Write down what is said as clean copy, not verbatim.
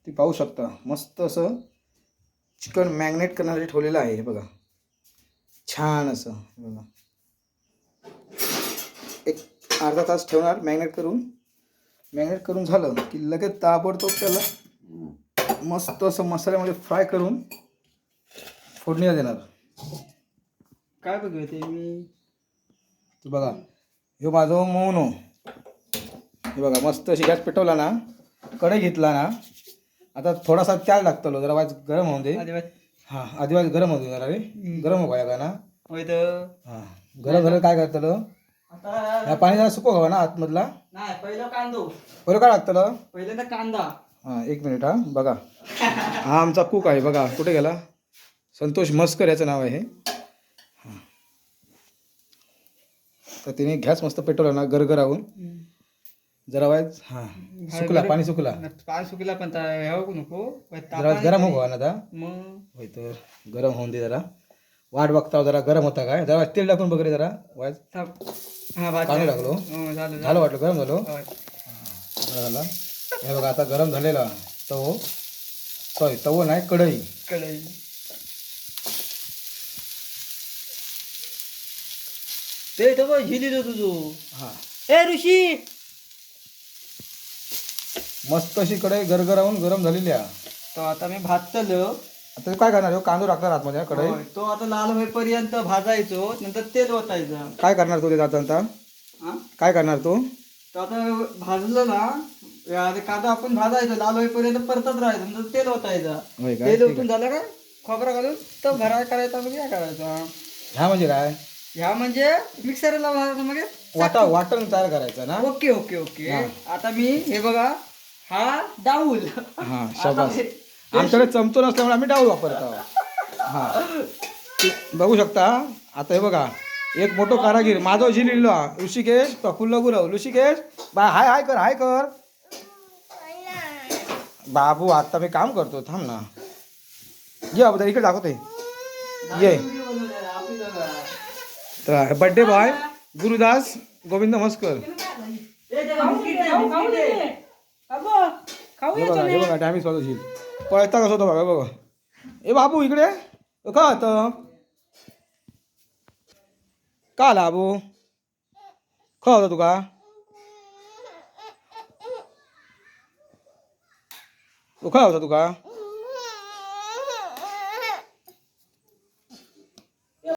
ती पाहू शकता. मस्त असं चिकन मॅग्नेट करण्यासाठी ठेवलेलं आहे. हे बघा छान असं. हे बघा एक अर्धा तास ठेवणार मॅग्नेट करून झालं की लगेच ताबडतोब त्याला मस्त असं मसाल्यामध्ये फ्राय करून फोडणीला देणार. काय बघते मी ते बघा ह्यो माझं मोनो. हे बघा मस्त अशी गॅस पेटवला ना, कढई घेतला ना, आता थोडासा तेल टाकतलो जरा वाज गरम होऊन दे. हां आधी गरम होऊ दे जरा रे. गरम हो का ना. होय तर हां गरम झालं काय करतलं आता या पाणी जरा सुको हवा ना आतमधला. नाही पहिलं कांदो बरं काय लागतं. पहिल्यांदा कांदा. हां एक मिनिट. हां बघा हा आमचा कुक आहे बघा. कुठे गेला. संतोष मस्कर याचं नाव आहे. हां तर तिने गॅस मस्त पेटवला ना गरगरावून जरा वाज. हां सुकला पाणी सुकला पण ह्यावं नको जरा गरम हो ना आता. मग होय तर गरम होऊन दे जरा. वाट बघता जरा गरम होता काय. जरा तेल टाकून बघ रे जरा वाज. हा भात पाणी टाकलो झालं वाटलं गरम झालो. बरं झालं. हे बघा आता गरम झालेला तवो नाही कढई. ते तो झिली तुझो. हां ए ऋषी मस्त अशी कढई गरगरावून गरम झालेली आहे. तो आता मी भात तलं. आता काय करणार कांदो टाकणार आतमध्ये कढई. तो आता लाल होईपर्यंत भाजायचो नंतर तेल ओतायचं. काय करणार तू ते आता काय करणार तू. तो आता भाजलं ना कांदा आपण भाजायचं लाल होईपर्यंत परतत राहायचं नंतर तेल ओतायचं. होय काय. तेल ओतून झालं काय खोबरा घालून तो भराय करायचा म्हणजे काय करायचं. ह्या म्हणजे काय. ह्या म्हणजे मिक्सरला भाजायचं मग वाटण तयार करायचं ना. Okay okay okay. आता मी हे बघा हा डाऊल. हां शाबास. आमच्याकडे चमचो नसल्यामुळे आम्ही डाऊल वापरतो. हां बघू शकता. आता हे बघा एक मोठो कारागीर माझो झिलिल्लो ऋषिकेश प्रफुल्ल गुरव. ऋषिकेश बा हाय हाय कर. बाबू आता मी काम करतो थांब ना. ये बाबू इकडे दाखवते ये. तर बड्डे बॉय गुरुदास गोविंद मस्कर. हे बघा डॅमेज वाजवशील पळता कसं होतं बघा बघा. ए बाबू इकडे का होतं का आला बाबू का होता तुका. तो काय होता तुका.